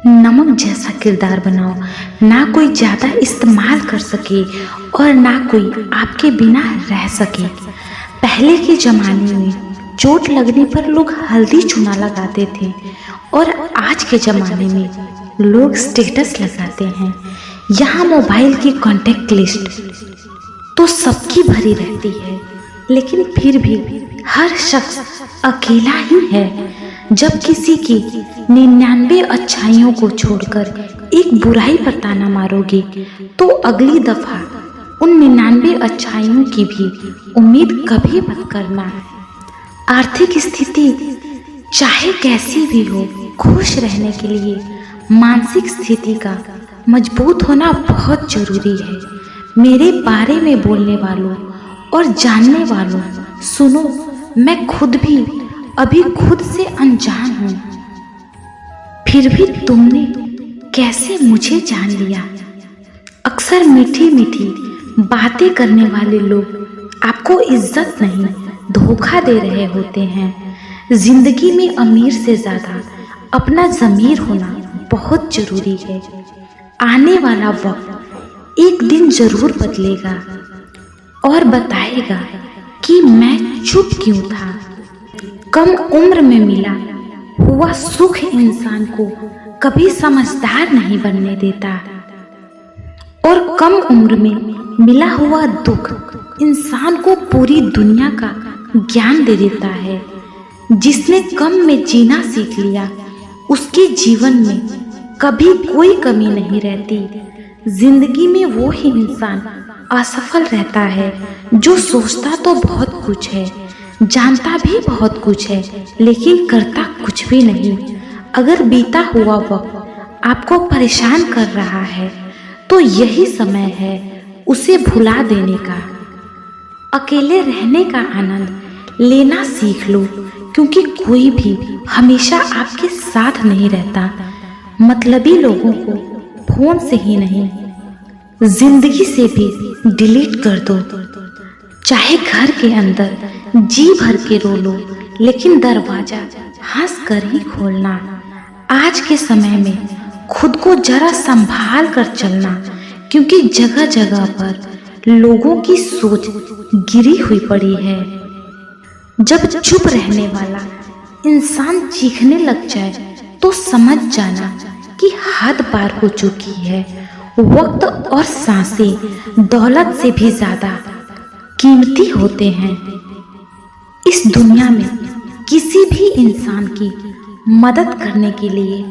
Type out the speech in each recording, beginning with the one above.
नमक जैसा किरदार बनाओ, ना कोई ज़्यादा इस्तेमाल कर सके और ना कोई आपके बिना रह सके। पहले के ज़माने में चोट लगने पर लोग हल्दी चूना लगाते थे और आज के ज़माने में लोग स्टेटस लगाते हैं। यहाँ मोबाइल की कॉन्टैक्ट लिस्ट तो सबकी भरी रहती है, लेकिन फिर भी हर शख्स अकेला ही है। जब किसी की 99 अच्छाइयों को छोड़कर एक बुराई पर ताना मारोगे तो अगली दफा उन 99 अच्छाइयों की भी उम्मीद कभी मत करना। आर्थिक स्थिति चाहे कैसी भी हो, खुश रहने के लिए मानसिक स्थिति का मजबूत होना बहुत जरूरी है। मेरे बारे में बोलने वालों और जानने वालों, सुनो, मैं खुद भी अभी खुद से अनजान हूँ, फिर भी तुमने कैसे मुझे जान लिया। अक्सर मीठी मीठी बातें करने वाले लोग आपको इज्जत नहीं, धोखा दे रहे होते हैं। जिंदगी में अमीर से ज़्यादा अपना ज़मीर होना बहुत ज़रूरी है। आने वाला वक्त एक दिन ज़रूर बदलेगा और बताएगा कि मैं चुप क्यों था। कम उम्र में मिला हुआ सुख इंसान को कभी समझदार नहीं बनने देता और कम उम्र में मिला हुआ दुख इंसान को पूरी दुनिया का ज्ञान दे देता है। जिसने कम में जीना सीख लिया उसके जीवन में कभी कोई कमी नहीं रहती। जिंदगी में वो ही इंसान असफल रहता है जो सोचता तो बहुत कुछ है, जानता भी बहुत कुछ है, लेकिन करता कुछ भी नहीं। अगर बीता हुआ वक्त आपको परेशान कर रहा है तो यही समय है उसे भुला देने का। अकेले रहने का आनंद लेना सीख लो, क्योंकि कोई भी हमेशा आपके साथ नहीं रहता। मतलबी लोगों को फोन से ही नहीं, जिंदगी से भी डिलीट कर दो। चाहे घर के अंदर जी भर के रो लो, लेकिन दरवाजा हंस कर ही खोलना। आज के समय में खुद को जरा संभाल कर चलना, क्योंकि जगह जगह पर लोगों की सोच गिरी हुई पड़ी है। जब चुप रहने वाला इंसान चीखने लग जाए तो समझ जाना कि हद पार हो चुकी है। वक्त और सांसें दौलत से भी ज्यादा कीमती होते हैं। इस दुनिया में किसी भी इंसान की मदद करने के लिए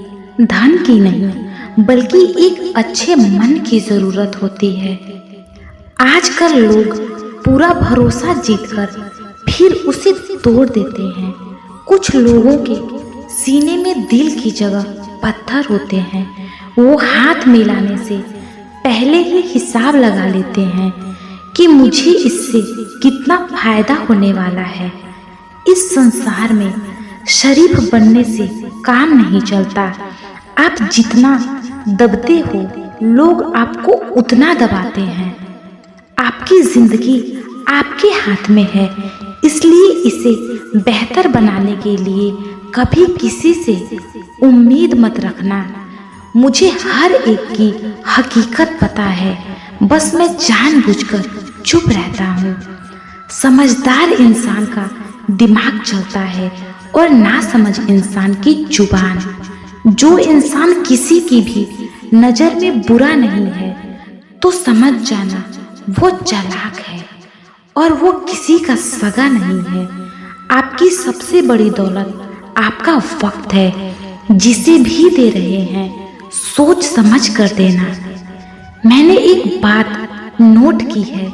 धन की नहीं, बल्कि एक अच्छे मन की जरूरत होती है। आजकल लोग पूरा भरोसा जीतकर फिर उसे तोड़ देते हैं। कुछ लोगों के सीने में दिल की जगह पत्थर होते हैं। वो हाथ मिलाने से पहले ही हिसाब लगा लेते हैं कि मुझे इससे कितना फायदा होने वाला है। इस संसार में शरीफ बनने से काम नहीं चलता। आप जितना दबते हो, लोग आपको उतना दबाते हैं। आपकी जिंदगी आपके हाथ में है, इसलिए इसे बेहतर बनाने के लिए कभी किसी से उम्मीद मत रखना। मुझे हर एक की हकीकत पता है, बस मैं जानबूझकर चुप रहता हूँ। समझदार इंसान का दिमाग चलता है और नासमझ इंसान की जुबान। जो इंसान किसी की भी नजर में बुरा नहीं है तो समझ जाना वो चालाक है और वो किसी का सगा नहीं है। आपकी सबसे बड़ी दौलत आपका वक्त है, जिसे भी दे रहे हैं सोच समझ कर देना। मैंने एक बात नोट की है,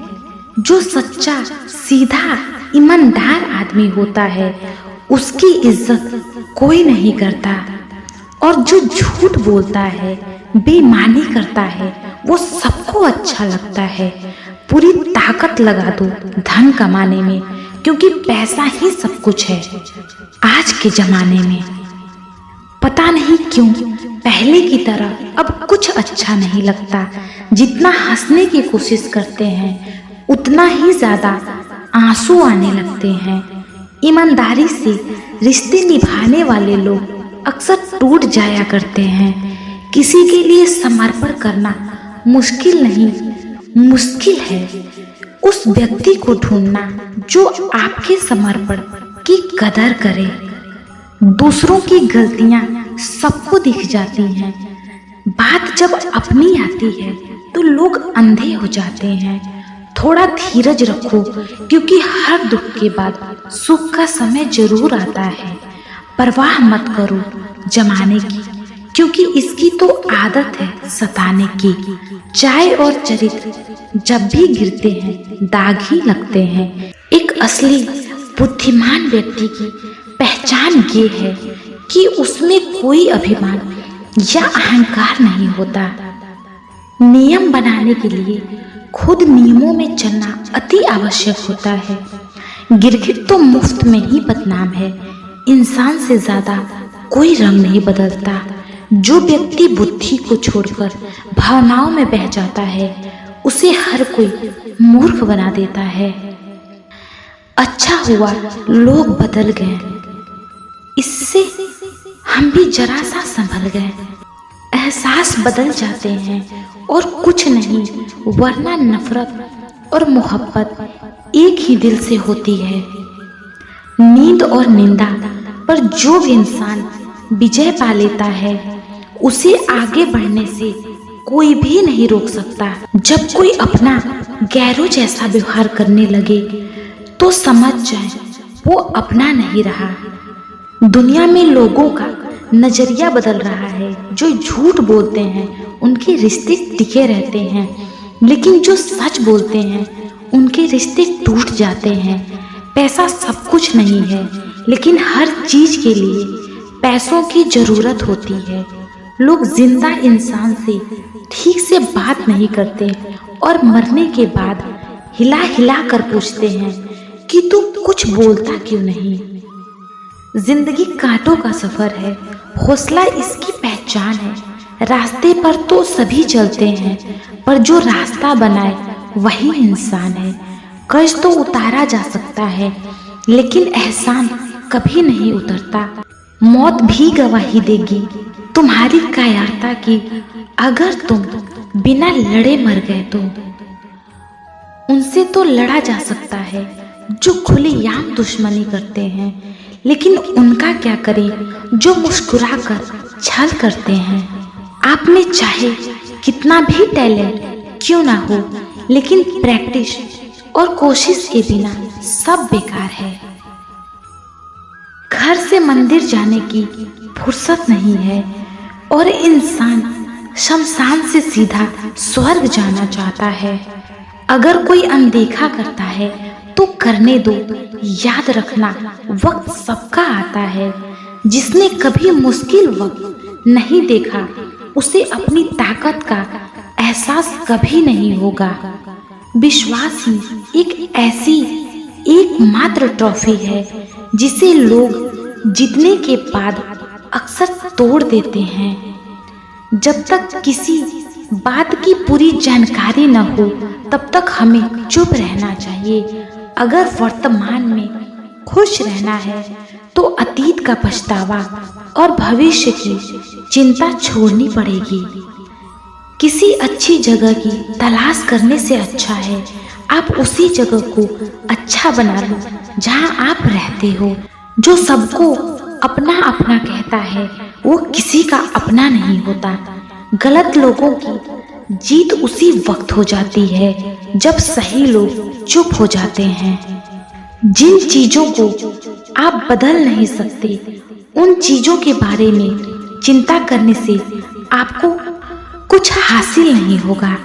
जो सच्चा, सीधा, ईमानदार आदमी होता है उसकी इज्जत कोई नहीं करता, और जो झूठ बोलता है, बेईमानी करता है, वो सबको अच्छा लगता है। पूरी ताकत लगा दो धन कमाने में, क्योंकि पैसा ही सब कुछ है आज के जमाने में। पता नहीं क्यों पहले की तरह अब कुछ अच्छा नहीं लगता। जितना हंसने की कोशिश करते हैं उतना ही ज्यादा आंसू आने लगते हैं। ईमानदारी से रिश्ते निभाने वाले लोग अक्सर टूट जाया करते हैं। किसी के लिए समर्पण करना मुश्किल नहीं, मुश्किल है उस व्यक्ति को ढूंढना जो आपके समर्पण की कदर करे। दूसरों की गलतियां सबको दिख जाती हैं, बात जब अपनी आती है तो लोग अंधे हो जाते हैं। थोड़ा धीरज रखो, क्योंकि हर दुख के बाद सुख का समय जरूर आता है। परवाह मत करो जमाने की, क्योंकि इसकी तो आदत है सताने की। चाय और चरित्र जब भी गिरते हैं दाग ही लगते हैं। एक असली बुद्धिमान व्यक्ति की पहचान ये है कि उसमें कोई अभिमान या अहंकार नहीं होता। नियम बनाने के लिए खुद नियमों में चलना अति आवश्यक होता है। गिरगिट तो मुफ्त में ही बदनाम है, इंसान से ज्यादा कोई रंग नहीं बदलता। जो व्यक्ति बुद्धि को छोड़कर भावनाओं में बह जाता है उसे हर कोई मूर्ख बना देता है। अच्छा हुआ लोग बदल गए, इससे हम भी जरा सा संभल गए। एहसास बदल जाते हैं और कुछ नहीं, वरना नफरत और मोहब्बत एक ही दिल से होती है। नींद और निंदा पर जो भी इंसान विजय पा लेता है उसे आगे बढ़ने से कोई भी नहीं रोक सकता। जब कोई अपना गैरों जैसा व्यवहार करने लगे तो समझ जाए वो अपना नहीं रहा। दुनिया में लोगों का नजरिया बदल रहा है। जो झूठ बोलते हैं उनके रिश्ते टिके रहते हैं, लेकिन जो सच बोलते हैं उनके रिश्ते टूट जाते हैं। पैसा सब कुछ नहीं है, लेकिन हर चीज के लिए पैसों की जरूरत होती है। लोग जिंदा इंसान से ठीक से बात नहीं करते और मरने के बाद हिला हिला कर पूछते हैं कि तू कुछ बोलता क्यों नहीं। जिंदगी कांटों का सफर है, हौसला इसकी पहचान है। रास्ते पर तो सभी चलते हैं, पर जो रास्ता बनाए वही इंसान है। कर्ज तो उतारा जा सकता है, लेकिन एहसान कभी नहीं उतरता। मौत भी गवाही देगी तुम्हारी कायरता की, अगर तुम बिना लड़े मर गए तो। उनसे तो लड़ा जा सकता है जो खुलेआम दुश्मनी करते हैं, लेकिन उनका क्या करें जो मुस्कुरा कर छल करते हैं। आप में चाहे कितना भी टैलेंट क्यों ना हो, लेकिन प्रैक्टिस और कोशिश के बिना सब बेकार है। घर से मंदिर जाने की फुर्सत नहीं है और इंसान शमशान से सीधा स्वर्ग जाना चाहता है। अगर कोई अनदेखा करता है तो करने दो, याद रखना वक्त सबका आता है। जिसने कभी मुश्किल वक्त नहीं देखा उसे अपनी ताकत का एहसास कभी नहीं होगा। विश्वास ही एक ऐसी एकमात्र ट्रॉफी है जिसे लोग जीतने के बाद अक्सर तोड़ देते हैं। जब तक किसी बात की पूरी जानकारी न हो तब तक हमें चुप रहना चाहिए। अगर वर्तमान में खुश रहना है तो अतीत का पछतावा और भविष्य की चिंता छोड़नी पड़ेगी। किसी अच्छी जगह की तलाश करने से अच्छा है आप उसी जगह को अच्छा बना लो जहां आप रहते हो। जो सबको अपना अपना कहता है वो किसी का अपना नहीं होता। गलत लोगों की जीत उसी वक्त हो जाती है जब सही लोग चुप हो जाते हैं। जिन चीजों को आप बदल नहीं सकते उन चीजों के बारे में चिंता करने से आपको कुछ हासिल नहीं होगा।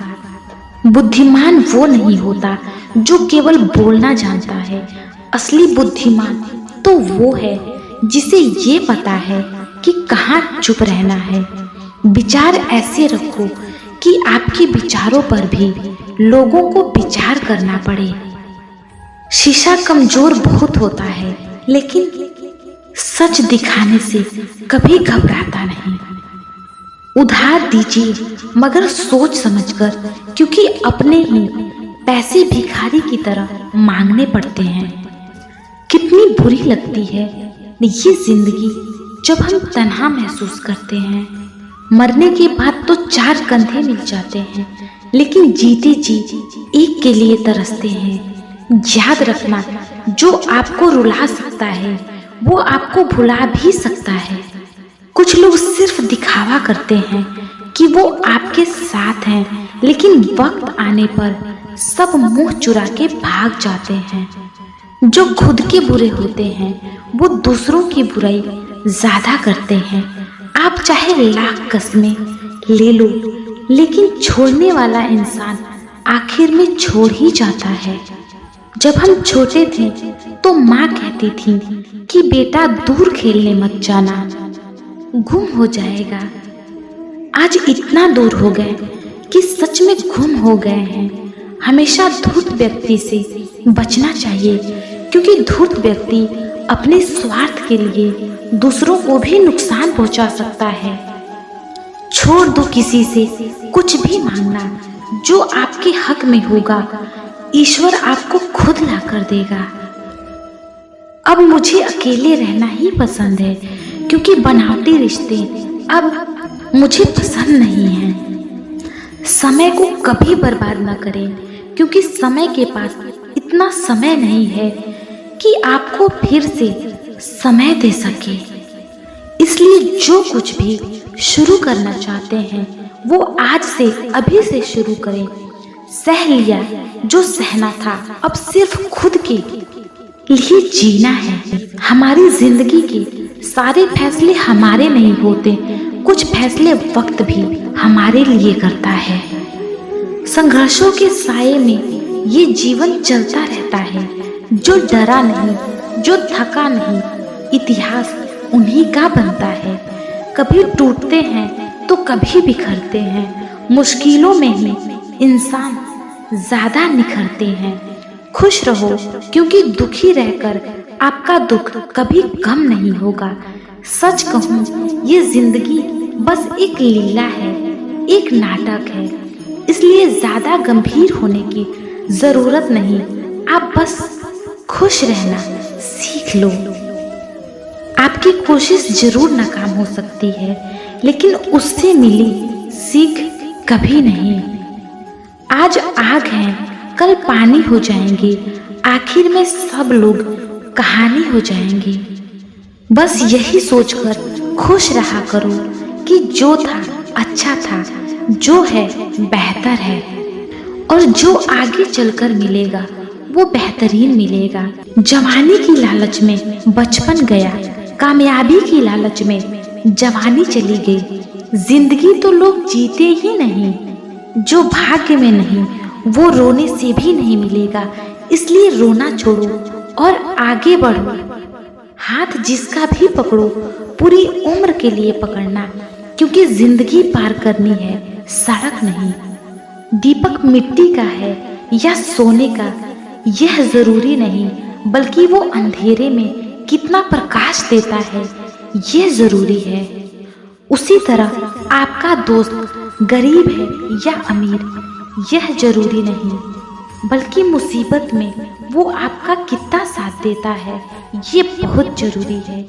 बुद्धिमान वो नहीं होता जो केवल बोलना जानता है। असली बुद्धिमान तो वो है जिसे ये पता है कि कहाँ चुप रहना है। विचार ऐसे रखो कि आपके विचारों पर भी लोगों को विचार करना पड़े। शीशा कमजोर बहुत होता है, लेकिन सच दिखाने से कभी घबराता नहीं। उधार दीजिए मगर सोच समझकर, क्योंकि अपने ही पैसे भिखारी की तरह मांगने पड़ते हैं। कितनी बुरी लगती है ये जिंदगी जब हम तन्हा महसूस करते हैं। मरने के बाद तो 4 कंधे मिल जाते हैं, लेकिन जीते जी एक के लिए तरसते हैं। याद रखना, जो आपको रुला सकता है वो आपको भुला भी सकता है। कुछ लोग सिर्फ दिखावा करते हैं कि वो आपके साथ हैं, लेकिन वक्त आने पर सब मुंह चुरा के भाग जाते हैं। जो खुद के बुरे होते हैं वो दूसरों की बुराई ज्यादा करते हैं। आप चाहे लाख कस्में ले लो, लेकिन छोड़ने वाला इंसान आखिर में छोड़ ही जाता है। जब हम छोटे थे तो माँ कहती थी कि बेटा दूर खेलने मत जाना, गुम हो जाएगा। आज इतना दूर हो गए कि सच में गुम हो गए हैं। हमेशा धूर्त व्यक्ति से बचना चाहिए, क्योंकि धूर्त व्यक्ति अपने स्वार्थ के लिए दूसरों को भी नुकसान पहुंचा सकता है। छोड़ दो किसी से कुछ भी मांगना, जो आपके हक में होगा ईश्वर आपको खुद ला कर देगा। अब मुझे अकेले रहना ही पसंद है, क्योंकि बनावटी रिश्ते अब मुझे पसंद नहीं हैं। समय को कभी बर्बाद ना करें, क्योंकि समय के पास इतना समय नहीं है कि आपको फिर से समय दे सके। इसलिए जो कुछ भी शुरू करना चाहते हैं वो आज से अभी से शुरू करें। सह लिया जो सहना था, अब सिर्फ खुद के लिए जीना है। हमारी जिंदगी के सारे फैसले हमारे नहीं होते, कुछ फैसले वक्त भी हमारे लिए करता है। संघर्षों के साये में ये जीवन चलता रहता है। जो डरा नहीं, जो थका नहीं, इतिहास उन्हीं का बनता है। कभी टूटते हैं तो कभी बिखरते हैं। मुश्किलों में ही इंसान ज्यादा निखरते हैं। खुश रहो, क्योंकि दुखी रहकर आपका दुख कभी कम नहीं होगा। सच कहूँ, ये जिंदगी बस एक लीला है, एक नाटक है। इसलिए ज्यादा गंभीर होने की जरूरत नहीं। आप बस खुश रहना सीख लो। आपकी कोशिश जरूर नाकाम हो सकती है, लेकिन उससे मिली सीख कभी नहीं। आज आग हैं, कल पानी हो जाएंगे, आखिर में सब लोग कहानी हो जाएंगे। बस यही सोचकर खुश रहा करो कि जो था अच्छा था, जो है बेहतर है, और जो आगे चलकर मिलेगा वो बेहतरीन मिलेगा। जवानी की लालच में बचपन गया, कामयाबी की लालच में जवानी चली गई। जिंदगी तो लोग जीते ही नहीं, जो भाग्य में नहीं वो रोने से भी नहीं मिलेगा। इसलिए रोना छोड़ो और आगे बढ़ो। हाथ जिसका भी पकड़ो पूरी उम्र के लिए पकड़ना, क्योंकि जिंदगी पार करनी है, सड़क नहीं। दीपक मिट्टी का है या सोने का यह जरूरी नहीं, बल्कि वो अंधेरे में कितना प्रकाश देता है यह जरूरी है। उसी तरह आपका दोस्त गरीब है या अमीर यह जरूरी नहीं, बल्कि मुसीबत में वो आपका कितना साथ देता है ये बहुत जरूरी है।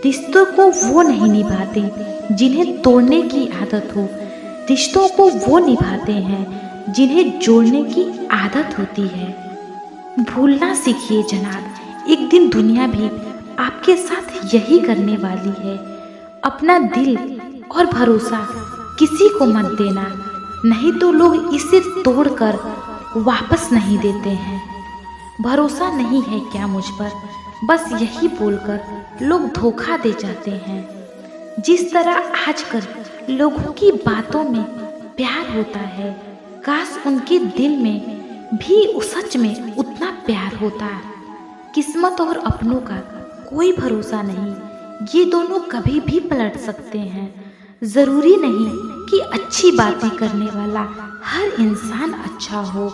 रिश्तों को वो नहीं निभाते जिन्हें तोड़ने की आदत हो, रिश्तों को वो निभाते हैं जिन्हें जोड़ने की आदत होती है। भूलना सीखिए जनाब, एक दिन दुनिया भी आपके साथ यही करने वाली है। अपना दिल और भरोसा किसी को मत देना, नहीं तो लोग इसे तोड़कर वापस नहीं देते हैं। भरोसा नहीं है क्या मुझ पर, बस यही बोलकर लोग धोखा दे जाते हैं। जिस तरह आजकल लोगों की बातों में प्यार होता है, काश उनके दिल में भी सच में उतना प्यार होता। किस्मत और अपनों का कोई भरोसा नहीं, ये दोनों कभी भी पलट सकते हैं। जरूरी नहीं कि अच्छी बातें करने वाला हर इंसान अच्छा हो।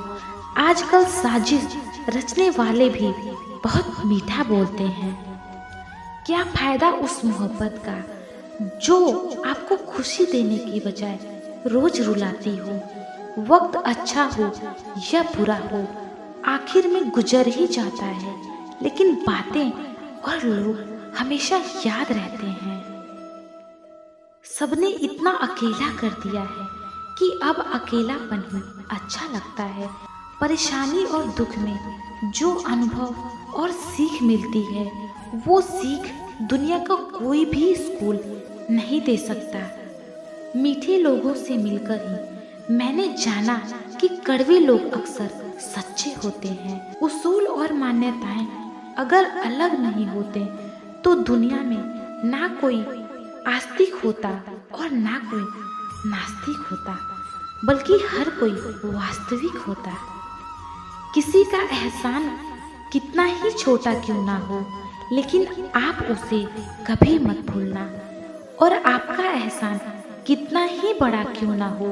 आजकल साजिश रचने वाले भी बहुत मीठा बोलते हैं। क्या फायदा उस मोहब्बत का जो आपको खुशी देने की बजाय रोज रुलाती हो। वक्त अच्छा हो या बुरा हो, आखिर में गुजर ही जाता है, लेकिन बातें और लोग हमेशा याद रहते हैं। सबने इतना अकेला कर दिया है कि अब अकेलापन ही अच्छा लगता है। परेशानी और दुख में जो अनुभव और सीख मिलती है, वो सीख दुनिया का कोई भी स्कूल नहीं दे सकता। मीठे लोगों से मिलकर ही मैंने जाना कि कड़वे लोग अक्सर सच्चे होते हैं। उसूल और मान्यताएं अगर अलग नहीं होते तो दुनिया में ना कोई आस्तिक होता और ना कोई नास्तिक होता, बल्कि हर कोई वास्तविक होता। किसी का एहसान कितना ही छोटा क्यों ना हो, लेकिन आप उसे कभी मत भूलना। और आपका एहसान कितना ही बड़ा क्यों ना हो,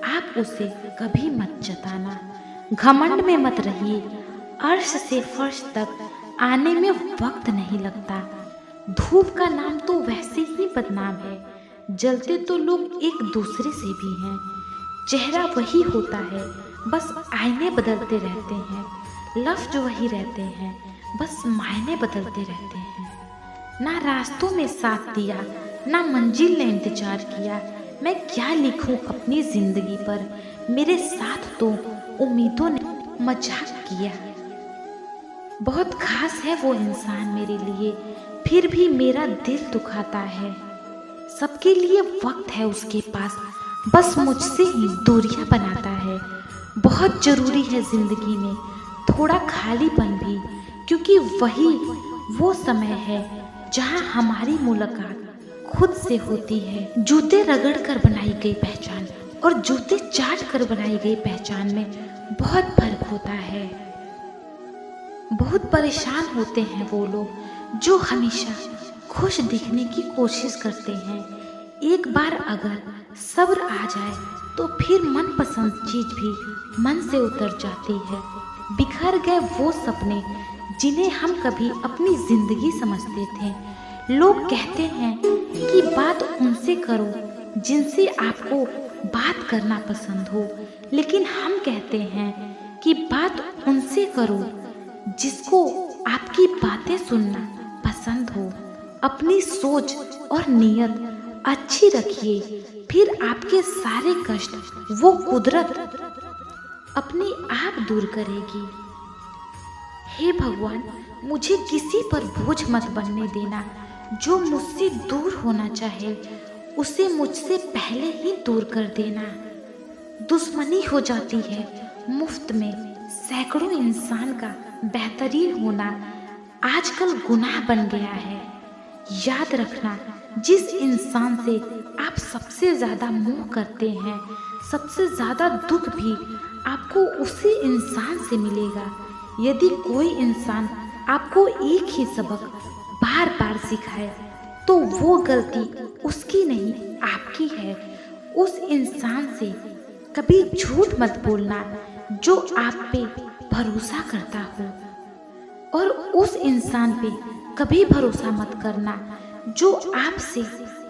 आप उसे कभी मत जताना। घमंड में मत रहिए, अर्श से फर्श तक आने में वक्त नहीं लगता। धूप का नाम तो वैसे ही बदनाम है, जलते तो लोग एक दूसरे से भी हैं। चेहरा वही होता है, बस आईने बदलते रहते हैं। लफ्ज वही रहते हैं, बस मायने बदलते रहते हैं। ना रास्तों में साथ दिया, ना मंजिल ने इंतजार किया। मैं क्या लिखूं अपनी जिंदगी पर, मेरे साथ तो उम्मीदों ने मजाक किया। बहुत खास है वो इंसान मेरे लिए, फिर भी मेरा दिल दुखाता है। सबके लिए वक्त है उसके पास, बस मुझसे ही दूरियां बनाता है। बहुत जरूरी है जिंदगी में थोड़ा खालीपन भी, क्योंकि वही वो समय है जहां हमारी मुलाकात खुद से होती है। जूते रगड़ कर बनाई गई पहचान और जूते चाट कर बनाई गई पहचान में बहुत फर्क होता है। बहुत परेशान होते हैं वो लोग जो हमेशा खुश दिखने की कोशिश करते हैं। एक बार अगर सब्र आ जाए तो फिर मनपसंद चीज भी मन से उतर जाती है। बिखर गए वो सपने जिन्हें हम कभी अपनी जिंदगी समझते थे। लोग कहते हैं कि बात उनसे करो जिनसे आपको बात करना पसंद हो, लेकिन हम कहते हैं कि बात उनसे करो जिसको आपकी बातें सुनना पसंद हो। अपनी सोच और नीयत अच्छी रखिए, फिर आपके सारे कष्ट वो कुदरत अपने आप दूर करेगी। हे भगवान, मुझे किसी पर बोझ मत बनने देना। जो मुझसे दूर होना चाहे उसे मुझसे पहले ही दूर कर देना। दुश्मनी हो जाती है मुफ्त में, सैकड़ों इंसान का बेहतरीन होना आजकल गुनाह बन गया है। याद रखना, जिस इंसान से आप सबसे ज़्यादा मोह करते हैं, सबसे ज़्यादा दुख भी आपको उसी इंसान से मिलेगा। यदि कोई इंसान आपको एक ही सबक बार बार सिखाए तो वो गलती उसकी नहीं आपकी है। उस इंसान से कभी झूठ मत बोलना जो आप पे भरोसा करता हो, और उस इंसान पे कभी भरोसा मत करना जो आपसे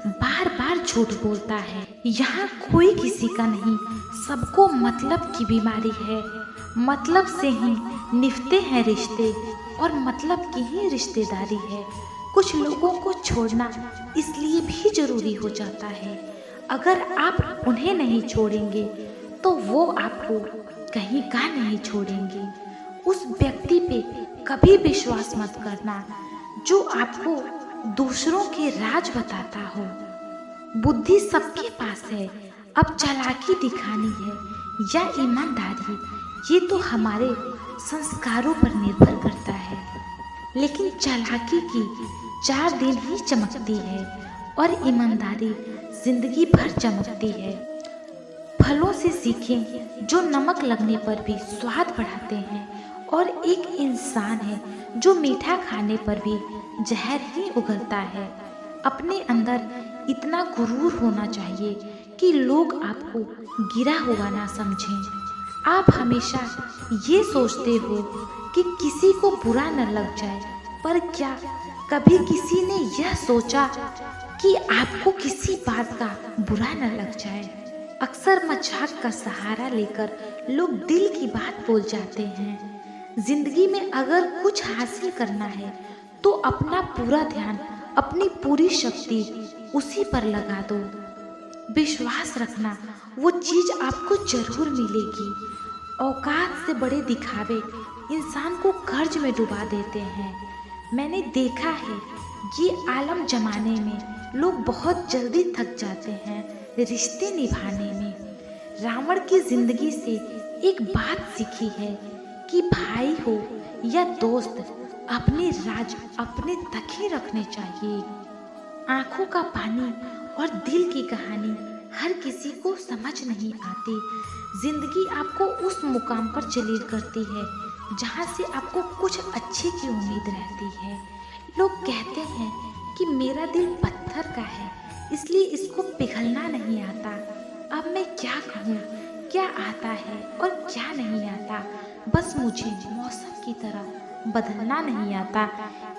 बार बार झूठ बोलता है। यहाँ कोई किसी का नहीं, सबको मतलब की बीमारी है। मतलब से ही निभते हैं रिश्ते और मतलब की ही रिश्तेदारी है। कुछ लोगों को छोड़ना इसलिए भी जरूरी हो जाता है, अगर आप उन्हें नहीं छोड़ेंगे तो वो आपको कहीं का नहीं छोड़ेंगे। उस व्यक्ति पे कभी विश्वास मत करना जो आपको दूसरों के राज बताता हो। बुद्धि सबके पास है, अब चालाकी दिखानी है या ईमानदारी, ये तो हमारे संस्कारों पर निर्भर करता है। लेकिन चालाकी की 4 दिन ही चमकती है और ईमानदारी जिंदगी भर चमकती है। फलों से सीखें जो नमक लगने पर भी स्वाद बढ़ाते हैं, और एक इंसान है जो मीठा खाने पर भी जहर ही उगलता है। अपने अंदर इतना गुरूर होना चाहिए कि लोग आपको गिरा हुआ ना समझें। आप हमेशा ये सोचते हो कि किसी को बुरा न लग जाए, पर क्या कभी किसी ने यह सोचा कि आपको किसी बात का बुरा न लग जाए? अक्सर मजाक का सहारा लेकर लोग दिल की बात बोल जाते हैं। जिंदगी में अगर कुछ हासिल करना है तो अपना पूरा ध्यान, अपनी पूरी शक्ति उसी पर लगा दो। विश्वास रखना, वो चीज़ आपको जरूर मिलेगी। औकात से बड़े दिखावे इंसान को कर्ज में डुबा देते हैं। मैंने देखा है ये आलम जमाने में लोग बहुत जल्दी थक जाते हैं रिश्ते निभाने में। रावण की जिंदगी से एक बात सीखी है कि भाई हो या दोस्त, अपने राज अपने तक ही रखने चाहिए। आंखों का पानी और दिल की कहानी हर किसी को समझ नहीं आती। जिंदगी आपको उस मुकाम पर जलील करती है जहाँ से आपको कुछ अच्छे की उम्मीद रहती है। लोग कहते हैं कि मेरा दिल पत्थर का है, इसलिए इसको पिघलना नहीं आता। अब मैं क्या कहूँ, क्या आता है और क्या नहीं आता। बस मुझे मौसम की तरह बदलना नहीं आता।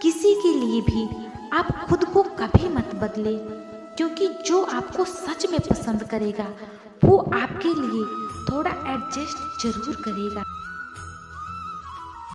किसी के लिए भी आप खुद को कभी मत बदले, क्योंकि जो आपको सच में पसंद करेगा वो आपके लिए थोड़ा एडजस्ट जरूर करेगा।